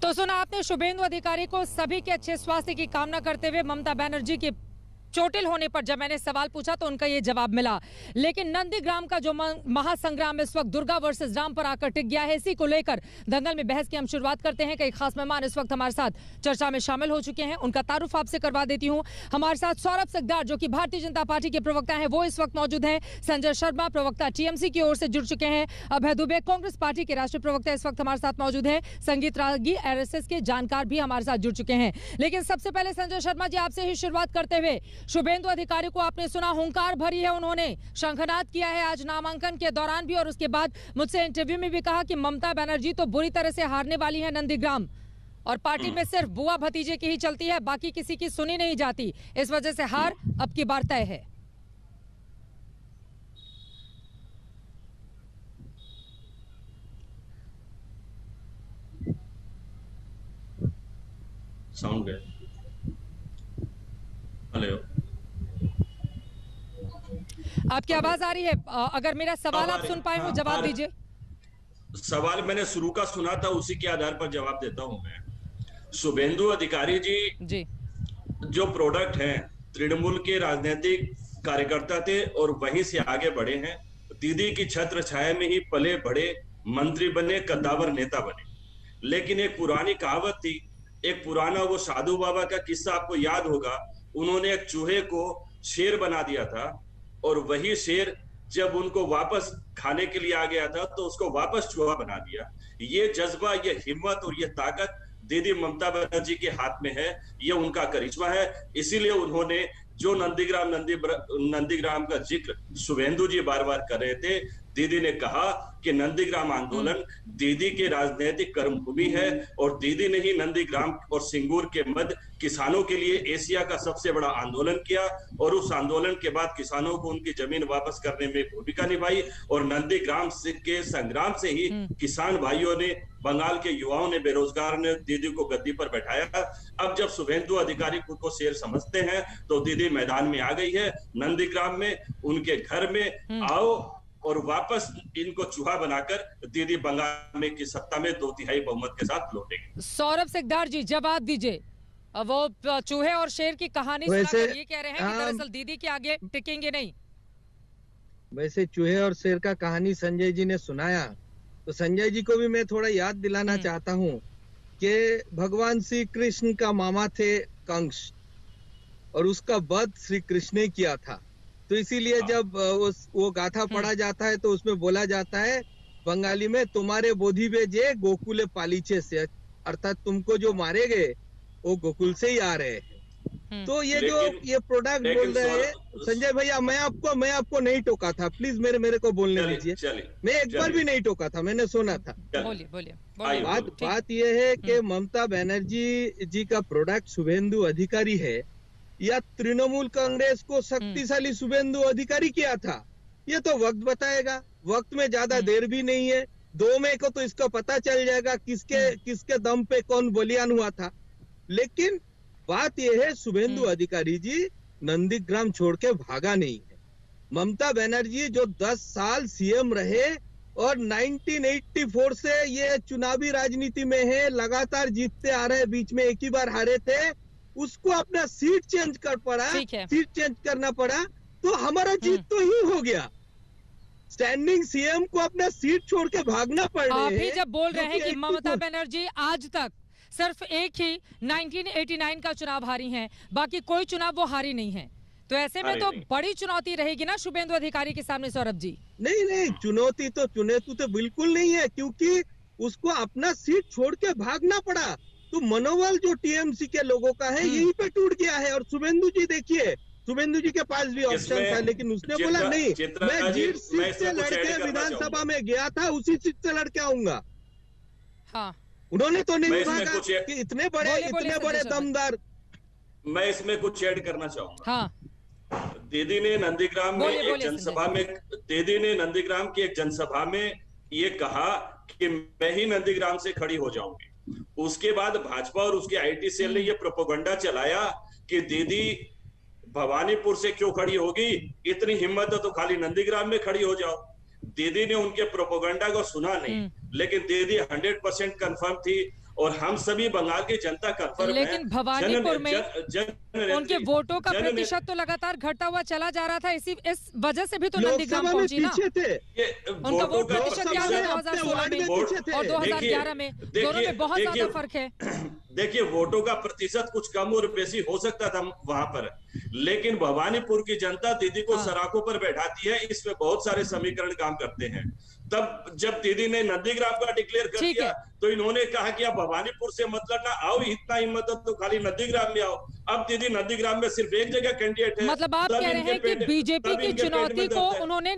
तो सुना आपने शुभेंदु अधिकारी को सभी के अच्छे स्वास्थ्य की कामना करते हुए ममता बनर्जी की चोटिल होने पर जब मैंने सवाल पूछा तो उनका ये जवाब मिला। लेकिन नंदीग्राम का जो महासंग्राम इस वक्त दुर्गा वर्सेस राम पर आकर टिक गया है, इसी को लेकर दंगल में बहस की हम शुरुआत करते हैं। कई खास मेहमान इस वक्त हमारे साथ चर्चा में शामिल हो चुके हैं, उनका तारुफ आपसे करवा देती हूं। हमारे साथ सौरभ सिकदार जो कि भारतीय जनता पार्टी के प्रवक्ता हैं, वो इस वक्त मौजूद हैं। संजय शर्मा प्रवक्ता टीएमसी की ओर से जुड़ चुके हैं। अभय दुबे कांग्रेस पार्टी के राष्ट्रीय प्रवक्ता इस वक्त हमारे साथ मौजूद हैं। संगीत रागी आरएसएस के जानकार भी हमारे साथ जुड़ चुके हैं। लेकिन सबसे पहले संजय शर्मा जी, आपसे ही शुरुआत करते हुए, शुभेंदु अधिकारी को आपने सुना, हुंकार भरी है उन्होंने, शंखनाद किया है आज नामांकन के दौरान भी, और उसके बाद मुझसे इंटरव्यू में भी कहा कि ममता बनर्जी तो बुरी तरह से हारने वाली है नंदीग्राम, और पार्टी में सिर्फ बुआ भतीजे की ही चलती है, बाकी किसी की सुनी नहीं जाती, इस वजह से हार अब की बार तय है। साउंड गया। हेलो, आपकी आवाज आ रही है? अगर मेरा सवाल आप सुन पाए हो जवाब दीजिए। सवाल मैंने शुरू का सुना था, उसी के आधार पर जवाब देता हूं मैं। शुभेंदु अधिकारी जी जो प्रोडक्ट हैं, तृणमूल के राजनीतिक कार्यकर्ता थे और वहीं से आगे बढ़े हैं। दीदी की छत्र छाया में ही पले बढ़े, मंत्री बने, कद्दावर नेता बने। लेकिन एक पुरानी कहावत थी, एक पुराना वो साधु बाबा का किस्सा आपको याद होगा। उन्होंने एक चूहे को शेर बना दिया था, और वही शेर जब उनको वापस खाने के लिए आ गया था तो उसको वापस चूहा बना दिया। ये जज्बा, ये हिम्मत और ये ताकत दीदी ममता बनर्जी के हाथ में है, ये उनका करिश्मा है। इसीलिए उन्होंने जो नंदीग्राम का जिक्र शुभेंदु जी बार बार कर रहे थे, दीदी ने कहा कि नंदीग्राम आंदोलन दीदी के राजनीतिक कर्मभूमि है, और दीदी ने ही नंदीग्राम और सिंगूर के मध्य किसानों के लिए एशिया का सबसे बड़ा आंदोलन किया, और उस आंदोलन के बाद किसानों को उनकी जमीन वापस करने में भूमिका निभाई, और नंदीग्राम के संग्राम से ही किसान भाइयों ने, बंगाल के युवाओं ने, बेरोजगार ने दीदी को गद्दी पर बैठाया। अब जब शुभेंदु अधिकारी खुद को शेर समझते हैं तो दीदी मैदान में आ गई है। नंदीग्राम में उनके घर में आओ और वापस इनको चूहा बनाकर दीदी बंगाल में की सत्ता में 2/3 बहुमत के साथ लौटेगी। सौरभ सिकदार जी, जवाब दीजिए। वो चूहे और शेर की कहानी सुनाकर ये कह रहे हैं कि दरअसल दीदी के आगे टिकेंगे नहीं। वैसे चूहे और शेर का कहानी संजय जी ने सुनाया, तो संजय जी को भी मैं थोड़ा याद दिलाना चाहता हूँ कि भगवान श्री कृष्ण का मामा थे कंस, और उसका वध श्री कृष्ण ने किया था। तो इसीलिए जब वो गाथा पढ़ा जाता है तो उसमें बोला जाता है बंगाली में, तुम्हारे बोधि बेजे गोकुले पालीचे से, अर्थात तुमको जो मारे गए वो गोकुल से ही आ रहे हैं। तो ये जो ये प्रोडक्ट बोल रहे हैं संजय भैया, मैं आपको नहीं टोका था, प्लीज मेरे को बोलने दीजिए। मैं एक बार भी नहीं टोका था, मैंने सुना था। बोलिए। बात ये है कि ममता बनर्जी जी का प्रोडक्ट शुभेंदु अधिकारी है, या तृणमूल कांग्रेस को शक्तिशाली शुभेंदु अधिकारी किया था, ये तो वक्त बताएगा। वक्त में ज्यादा देर भी नहीं है, 2 मई को तो इसका पता चल जाएगा किसके दम पे कौन बलियान हुआ था। लेकिन बात यह है, शुभेंदु अधिकारी जी नंदीग्राम छोड़ के भागा नहीं है। ममता बनर्जी जो 10 साल सीएम रहे और 1984 से ये चुनावी राजनीति में है, लगातार जीतते आ रहे, बीच में एक ही बार हारे थे, उसको अपना सीट चेंज करना पड़ा, तो हमारा जीत तो ही हो गया। स्टैंडिंग सीएम को अपना सीट छोड़ के भागना पड़ रहा है। आप ही जब बोल रहे हैं कि ममता बनर्जी आज तक सिर्फ एक ही 1989 का चुनाव हारी हैं, बाकी कोई चुनाव वो हारी नहीं है, तो ऐसे में तो बड़ी चुनौती रहेगी ना शुभेंदु अधिकारी के सामने। सौरभ जी, नहीं, चुनौती तो बिल्कुल नहीं है, क्योंकि उसको अपना सीट छोड़ के भागना पड़ा। तो मनोबल जो टीएमसी के लोगों का है यहीं पे टूट गया है। और शुभेंदु जी देखिए, शुभेंदु जी के पास भी ऑप्शन था, लेकिन उसने बोला नहीं, मैं जिस सीट से लड़के विधानसभा में गया था उसी सीट से लड़के आऊंगा। हाँ, उन्होंने तो नहीं भागा कि इतने बड़े दमदार। मैं इसमें कुछ ऐड करना चाहूंगा। हाँ, दीदी ने नंदीग्राम में एक जनसभा में, दीदी ने नंदीग्राम की एक जनसभा में ये कहा कि मैं ही नंदीग्राम से खड़ी हो जाऊंगी। उसके बाद भाजपा और उसके आईटी सेल ने ये प्रोपोगंडा चलाया कि दीदी भवानीपुर से क्यों खड़ी होगी, इतनी हिम्मत है तो खाली नंदीग्राम में खड़ी हो जाओ। दीदी ने उनके प्रोपोगंडा को सुना नहीं, लेकिन दीदी 100% कंफर्म थी और हम सभी बंगाल की जनता कन्फर्म है। लेकिन भवानीपुर में उनके वोटों का प्रतिशत तो लगातार घटता हुआ चला जा रहा था, इस वजह से भी तो नंदीग्राम पहुंची ना। उनका वोट प्रतिशत क्या था 2016 में और 2011 में, दोनों में बहुत ज्यादा फर्क है। देखिए, वोटों का प्रतिशत कुछ कम और बेसी हो सकता था वहां पर, लेकिन भवानीपुर की जनता दीदी को सराखों पर बैठाती है, इसमें बहुत सारे समीकरण काम करते हैं। तब जब दीदी ने नंदीग्राम का डिक्लेयर कर दिया तो इन्होंने कहा कि आप भवानीपुर से मत लड़ना, आओ इतना हिम्मत तो खाली नंदीग्राम में आओ। अब दीदी नंदीग्राम में सिर्फ एक जगह कैंडिडेट है। मतलब आप कह रहे हैं कि बीजेपी की चुनौती को उन्होंने